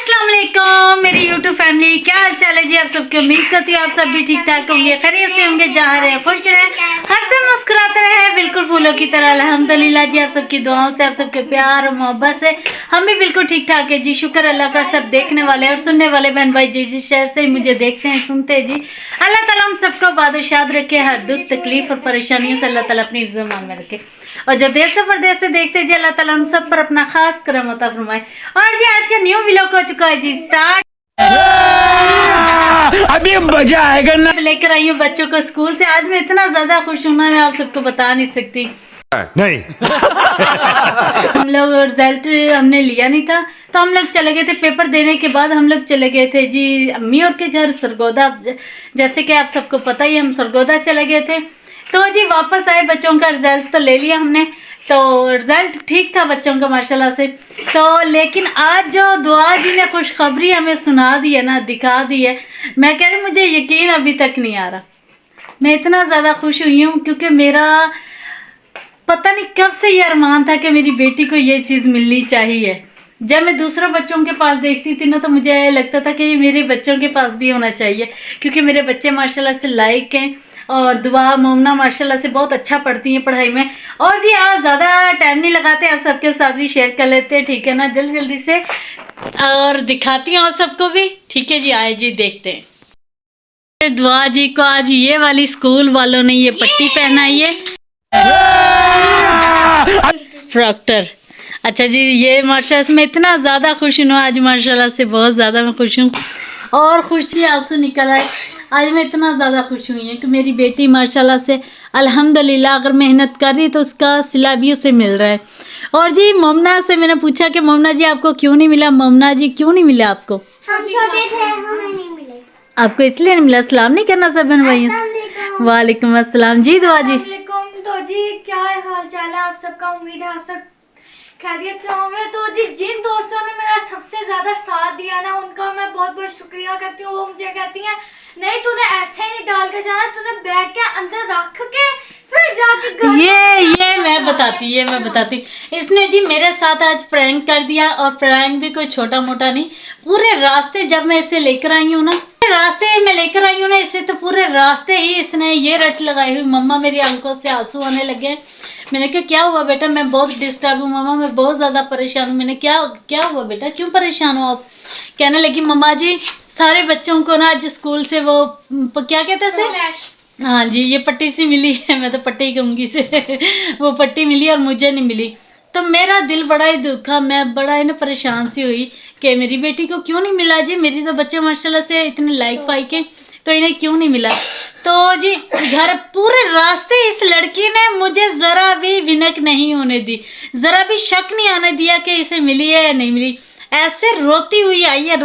अस्सलाम वालेकुम मेरी यूट्यूब फैमिली, क्या हाल चाल है जी। आप सबकी उम्मीद करती हूँ आप सब भी ठीक ठाक होंगे, खैरियत से होंगे, जहाँ रहे खुश रहे, हंसते मुस्कुराते रहे, बिल्कुल फूलों की तरह। अल्हम्दुलिल्लाह जी, आप सबकी दुआओं से, आप सबके प्यार और मोहब्बत से हम भी बिल्कुल ठीक ठाक है जी। शुक्र अल्लाह का। सब देखने वाले और सुनने वाले बहन भाई जिस शहर से मुझे देखते हैं सुनते हैं जी, अल्लाह ताला हम सबको बादशाद रखे, हर दुख तकलीफ और परेशानियों से अल्लाह ताला अपनी हिफ्ज़-ए-मान में रखे, और जो देश से परदेश से देखते जी अल्लाह ताला हम सब पर अपना खास करम अता फरमाए। और जी आज का न्यू व्लॉग हो चुका है जी स्टार्ट। अभी मजा आएगा ना। लेकर आई हूँ बच्चों को स्कूल से। आज मैं इतना ज्यादा खुश हूँ ना, मैं आप सबको बता नहीं सकती। नहीं हम लोग रिजल्ट हमने लिया नहीं था, तो हम लोग चले गए थे पेपर देने के बाद। हम लोग चले गए थे जी अम्मी और के घर सरगोदा, जैसे कि आप सबको पता ही, हम सरगोदा चले गए थे। तो जी वापस आए, बच्चों का रिजल्ट तो ले लिया हमने, तो रिजल्ट ठीक था बच्चों का माशाल्लाह से। तो लेकिन आज जो दुआ जी ने खुशखबरी हमें सुना दी है ना, दिखा दी है, मैं कह रही मुझे यकीन अभी तक नहीं आ रहा। मैं इतना ज़्यादा खुश हुई हूँ क्योंकि मेरा पता नहीं कब से ये अरमान था कि मेरी बेटी को ये चीज़ मिलनी चाहिए। जब मैं दूसरों बच्चों के पास देखती थी ना, तो मुझे लगता था कि ये मेरे बच्चों के पास भी होना चाहिए, क्योंकि मेरे बच्चे माशाल्लाह से लायक हैं और दुआ मोमना माशाल्लाह से बहुत अच्छा पढ़ती हैं पढ़ाई में। और जी आज ज़्यादा टाइम नहीं लगाते, आप सबके साथ भी शेयर कर लेते हैं, ठीक है ना, जल्दी जल्दी से, और दिखाती हूँ आप सबको भी, ठीक है जी। आए जी देखते हैं। दुआ जी को आज ये वाली स्कूल वालों ने ये पट्टी पहनाई है, प्रॉक्टर। अच्छा जी, ये माशाल्लाह से मैं इतना ज़्यादा खुश हूँ आज, माशाल्लाह से बहुत ज़्यादा मैं खुश हूँ, और खुशी आंसू निकल आए। आज मैं इतना ज़्यादा खुश हुई हूँ कि मेरी बेटी माशाल्लाह से अल्हम्दुलिल्लाह अगर मेहनत कर रही तो उसका सिला भी उसे मिल रहा है। और जी मोमना से मैंने पूछा कि मोमना जी आपको क्यों नहीं मिला, मोमना जी क्यों नहीं मिला आपको? हम छोटे थे, हमें नहीं मिले। आपको इसलिए नहीं मिला। सलाम नहीं करना सब बहन भाइयों से? वालेकुम अस्सलाम जी। दुआ जी तो जी क्या हाल चाल है आप सबका, उम्मीद है आप सब खैरियत से होंगे। तो जी जिन दोस्तों ने मेरा सबसे ज्यादा साथ दिया ना, उनका मैं बहुत बहुत शुक्रिया करती हूँ। वो मुझे कहती हैं नहीं तूने ऐसे ही नहीं डाल के जाना, तूने बैग के अंदर रख के फिर जाके घर। ये मैं बताती इसने जी मेरे साथ आज प्रैंक कर दिया, और प्रैंक भी कोई छोटा मोटा नहीं। पूरे रास्ते जब मैं इसे लेकर आई हूँ ना, रास्ते में लेकर आई हूँ ना इसे, तो पूरे रास्ते ही इसने ये रट लगाई हुई, मम्मा मेरी आंखों से आंसू आने लगे। मैंने कहा क्या हुआ बेटा? मैं बहुत डिस्टर्ब हूँ मम्मा, मैं बहुत ज़्यादा परेशान हूँ। मैंने क्या हुआ बेटा, क्यों परेशान हो आप? कहने लगी मम्मा जी सारे बच्चों को ना आज स्कूल से वो क्या कहते हैं, हाँ जी ये पट्टी सी मिली है, मैं तो पट्टी ही कहूँगी इसे वो पट्टी मिली और मुझे नहीं मिली। तो मेरा दिल बड़ा ही दुखा, मैं बड़ा ही ना परेशान सी हुई कि मेरी बेटी को क्यों नहीं मिला जी। मेरी तो बच्चे माशाल्लाह से इतने लाइक फाइक हैं, तो इन्हें क्यों नहीं मिला? तो जी घर पूरे रास्ते इस लड़की ने मुझे ज़रा भी विनक नहीं होने दी, ज़रा भी शक नहीं आने दिया कि इसे मिली है या नहीं मिली। ऐसे रोती हुई आई है,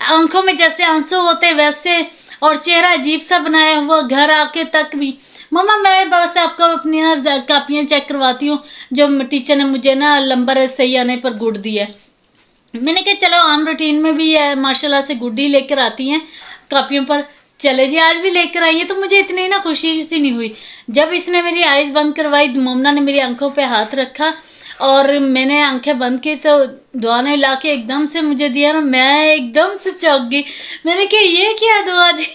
आंखों में जैसे आंसू होते वैसे, और चेहरा अजीब सा बनाया हुआ। घर आके तक भी मम्मा मैं बस आपको अपनी ना कापियाँ चेक करवाती हूँ, जो टीचर ने मुझे ना नंबर सही आने पर गुड दिया है। मैंने कहा चलो आम रूटीन में भी है माशाल्लाह से गुड ही लेकर आती हैं कापियों पर, चले जी आज भी लेकर आई है। तो मुझे इतनी ना खुशी सी नहीं हुई। जब इसने मेरी आइज़ बंद करवाई, मोमना ने मेरी आंखों पे हाथ रखा और मैंने आंखें बंद की, तो दुआ ने ला के एकदम से मुझे दिया ना, मैं एकदम से चौंक गई। मैंने कहा ये क्या दुआ जी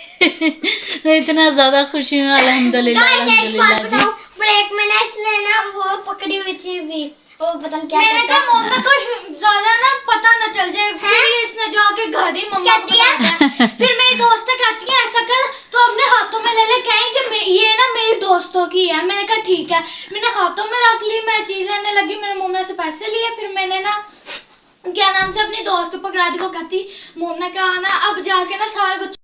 मैं इतना ज़्यादा खुशी हूँ अल्हम्दुलिल्लाह अल्हम्दुलिल्लाह जी। ब्रेक में ना इसने ना वो पकड़ी हुई थी भी, वो पता नहीं क्या मैंने कहा मम्मा को ज्यादा ना पता ना चल जाए, फिर इसने जाके घर ही मम्मा को बता दिया। फिर मेरी दोस्त कहती है ऐसा कर तो अपने हाथों में ले ले, कहें कि ये ना मेरी दोस्तों की है। मैंने कहा ठीक है, मैंने हाथों में रख ली, मैं चीज लेने लगी, मैंने मम्मा से पैसे लिए, फिर मैंने ना क्या नाम से अपनी दोस्त को पकड़ा दी। को कहती मोमना क्या आना अब जाके ना सारे बच्चों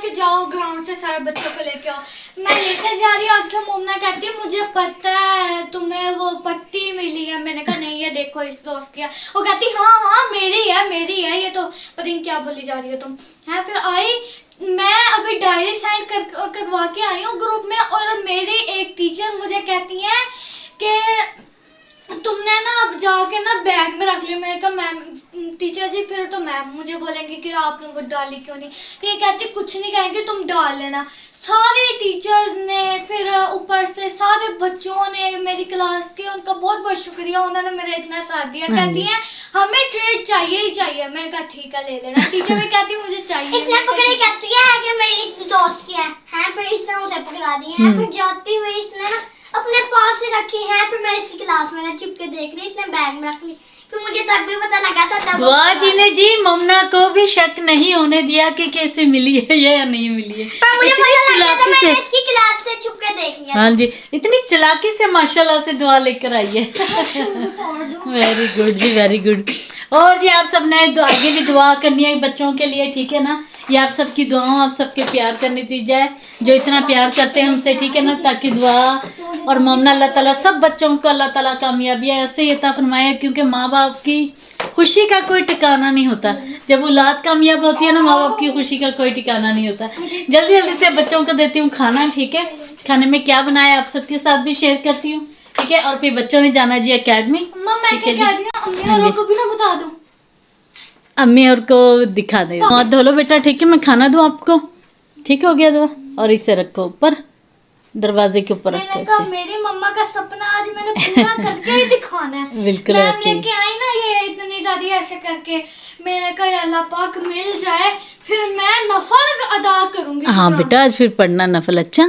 कि जाओ ग्राउंड से सारे बच्चों को लेके आओ। मैं लेकर जा रही हूँ, अक्सर मोमना कहती है मुझे पता है तुम्हें वो पट्टी मिली है। मैंने कहा नहीं ये देखो इस दोस्त की है। वो कहती हाँ मेरी है ये तो पता नहीं क्या बोली जा रही हो तुम है। फिर आई, मैं अभी डायरी साइन करवा के आई हूँ ग्रुप में, और मेरी एक टीचर मुझे कहती है कि तुमने ना अब जाके ना बैग में रख लिया। मैंने कहा मैम टीचर जी फिर तो मैम मुझे बोलेंगे कि आप लोगों को डाली क्यों नहीं। तो ये कहती कुछ नहीं कहेंगे, तुम डाल लेना। सारे टीचर्स ने फिर ऊपर से सारे बच्चों ने मेरी क्लास के, उनका बहुत बहुत शुक्रिया, उन्होंने मेरा इतना साथ दिया। कहती है हमें ट्रीट चाहिए ही चाहिए। मैं कहा ठीक है ले लेना। टीचर भी कहती मुझे चाहिए। इसने पकड़ी कहती है कि मेरी दोस्त की है फिर इसने उसे पकड़ा दी है। फिर जाती हुई इसने ना अपने पास ही रखी है। फिर मैं इसकी क्लास में ना चिपके देख रही, इसने बैग में रख ली। फिर मुझे तब भी पता लगा था, तब दुआ जी ने जी मोमना को भी शक नहीं होने दिया कि कैसे मिली है या नहीं मिली है। पर मुझे इतनी पता लगा था, चालाकी मैंने से, इसकी क्लास से छुप के देख लिया। हाँ जी, इतनी चालाकी से माशाल्लाह से दुआ लेकर आई है। वेरी गुड जी, वेरी गुड। और जी आप सब ने आगे भी दुआ करनी है बच्चों के लिए, ठीक है ना। ये आप सबकी दुआओं, आप सबके प्यार का नतीजा है, जो इतना प्यार करते हैं हमसे, ठीक है ना। ताकि दुआ और मोमना अल्लाह ताला सब बच्चों को अल्लाह ताला कामयाबी ऐसे ही अता फरमाए, क्योंकि माँ बाप की खुशी का कोई ठिकाना नहीं होता। जब औलाद कामयाब होती है ना, माँ बाप की खुशी का कोई ठिकाना नहीं होता। जल्दी जल्दी से बच्चों को देती हूँ खाना, ठीक है। खाने में क्या बनाया आप सबके साथ भी शेयर करती हूँ, ठीक है। और फिर बच्चों ने जाना जी एकेडमी। मम्मा मैं क्या कह रही हूँ, अम्मी और को भी ना बता दूँ। अम्मी और को दिखा दे। हाथ धो लो बेटा, ठीक है। मैं खाना दूँ आपको, ठीक हो गया दो। और इसे रखो ऊपर, दरवाजे के ऊपर रखो मैंने कहा इसे। मेरी मम्मा का सपना आज मैंने पूरा करके ही दिखाना है। बिल्कुल मैम ऐसे ही। लेके आई ना ये इतनी ज्यादा ऐसे करके, मैंने कहा या अल्लाह पाक मिल जाए फिर मैं नफल अदा करूंगी। हाँ शुक्राना। बेटा आज फिर पढ़ना नफल, अच्छा।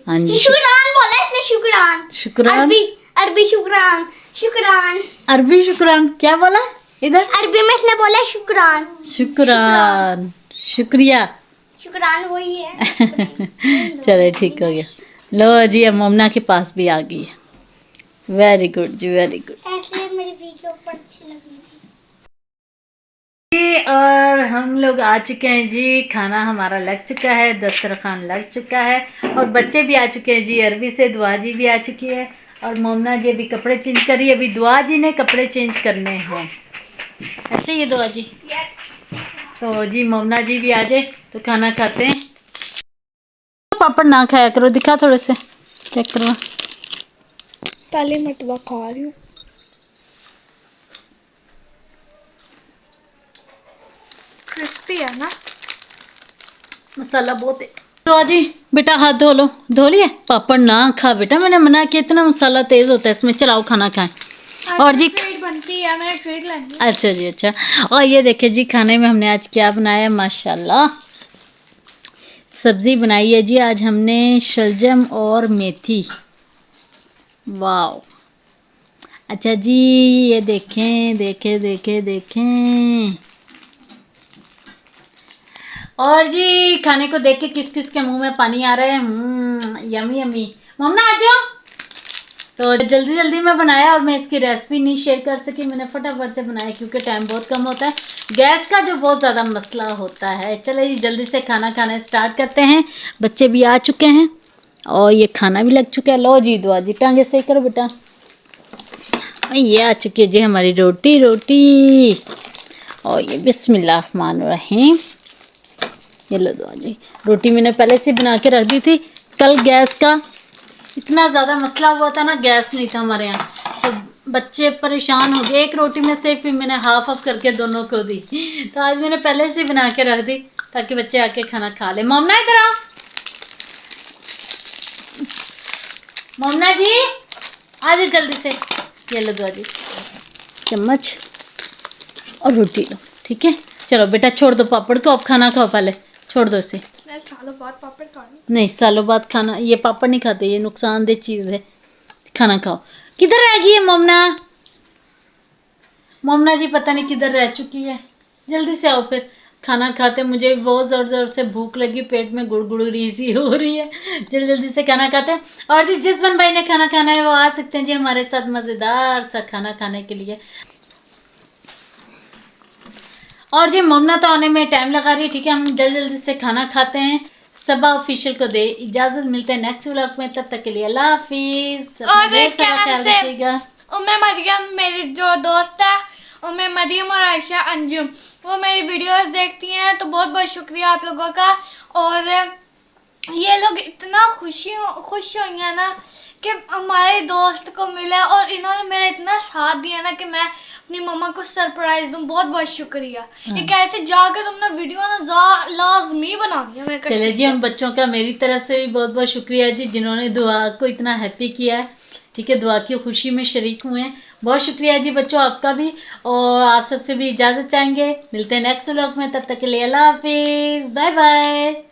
हाँ जी, शुक्रान बोला इसने, शुक्रान। शुक्रान। अरबी शुक्रान, शुक्रान। अरबी शुक्रान क्या बोला इधर? अरबी में इसने बोला शुक्रान। शुक्रान, शुक्रिया। शुक्रान वही है। चलो ठीक हो गया। लो जी अब मोमना के पास भी आ गई है। वेरी गुड जी, वेरी गुड। ऐसे मेरी वीडियो पर अच्छी लगी थी। जी और हम लोग आ चुके हैं जी, खाना हमारा लग चुका है, दस्तरखान लग चुका है और बच्चे भी आ चुके हैं जी। अरबी से दुआ जी भी आ चुकी है और मोमना जी अभी कपड़े चेंज करी। अभी दुआ जी ने कपड़े चेंज करने हैं, ऐसे ही है दुआ जी। तो जी मोमना जी भी आ जाए तो खाना खाते हैं। पापड़ ना खाया करो, दिखा थोड़े से, चेक करो। पहले मरतबा खा रही हूँ। क्रिस्पी है ना, मसाला बहुत है। तो जी बेटा हाथ धो लो, धो लिया। पापड़ ना खा बेटा, मैंने मना किया, इतना मसाला तेज होता है इसमें। चलाओ खाना खाएं। और जी ट्रीट बनती है, मैंने ट्रीट लेनी है। अच्छा जी, अच्छा। और ये देखिए जी खाने में हमने आज क्या बनाया, माशाल्लाह सब्जी बनाई है जी आज हमने, शलजम और मेथी। वाह। अच्छा जी ये देखें, देखें देखें देखें। और जी खाने को देख के किस किस के मुंह में पानी आ रहा है। Yummy yummy. मम्मा आ जाओ। तो जल्दी जल्दी में बनाया और मैं इसकी रेसिपी नहीं शेयर कर सकी, मैंने फटाफट से बनाया क्योंकि टाइम बहुत कम होता है, गैस का जो बहुत ज़्यादा मसला होता है। चलिए जल्दी से खाना खाना स्टार्ट करते हैं। बच्चे भी आ चुके हैं और ये खाना भी लग चुका है। लो जी दुआ जी टांगे सही करो बेटा। ये आ चुकी है जी हमारी रोटी, रोटी। और ये बिस्मिल्लाह रहमान रहीम। ये लो दुआ जी, रोटी मैंने पहले से बना के रख दी थी। कल गैस का इतना ज़्यादा मसला हुआ था ना, गैस नहीं था हमारे यहाँ, तो बच्चे परेशान हो गए। एक रोटी में से फिर मैंने हाफ ऑफ करके दोनों को दी, तो आज मैंने पहले से बना के रख दी ताकि बच्चे आके खाना खा ले। मोमना इधर आओ। मोमना जी आ जाओ जल्दी से। ये लो दुआ जी चम्मच और रोटी लो, ठीक है। चलो बेटा छोड़ दो पापड़ को, अब खाना खाओ, पहले छोड़ दो इसे। मैं सालों बाद पापड़ खाऊंगी। नहीं सालों बाद खाना, ये पापड़ नहीं खाते, ये नुकसानदेह चीज़ है। खाना खाओ। किधर रह गई है मोमना? मोमना जी पता नहीं किधर रह चुकी है। जल्दी से आओ फिर खाना खाते। मुझे भी बहुत ज़ोर ज़ोर से भूख लगी, पेट में गुड़गुड़ी सी हो रही है। जल्दी जल्दी से खाना खाते हैं। और जी जिस बन भाई ने खाना खाना है वो आ सकते हैं जी हमारे साथ मज़ेदार सा खाना खाने के लिए। और जी मोमना तो आने में टाइम लगा रही है, ठीक है। हम जल्दी जल्दी से खाना खाते हैं। सबा ऑफिशियल को दे इजाज़त, मिलते हैं नेक्स्ट व्लॉग में, तब तक के लिए अल्लाह हाफिज़। और ढेर सारा क्या ख्याल नाम से? रखिएगा। उम्मे मरियम मेरी जो दोस्त है, उम्मे मरियम और आयशा अंजुम, वो मेरी वीडियोस देखती हैं, तो बहुत बहुत शुक्रिया आप लोगों का। और ये लोग इतना खुश हुई हैं ना कि हमारे दोस्त को मिला और इन्होंने मेरा इतना साथ दिया ना कि मैं अपनी मम्मा को सरप्राइज दूं। बहुत बहुत शुक्रिया। ये कहते जाकर तुमने वीडियो ना लाजमी बनानी है। मैं कहा, चले जी, हम बच्चों का मेरी तरफ से भी बहुत बहुत शुक्रिया जी, जिन्होंने दुआ को इतना हैप्पी किया है। ठीक है, दुआ की खुशी में शरीक हुए हैं। बहुत शुक्रिया जी बच्चों आपका भी। और आप सबसे भी इजाज़त चाहेंगे। मिलते हैं नेक्स्ट व्लॉग में, तब तक के लिए अल्लाह हाफिज़, बाय बाय।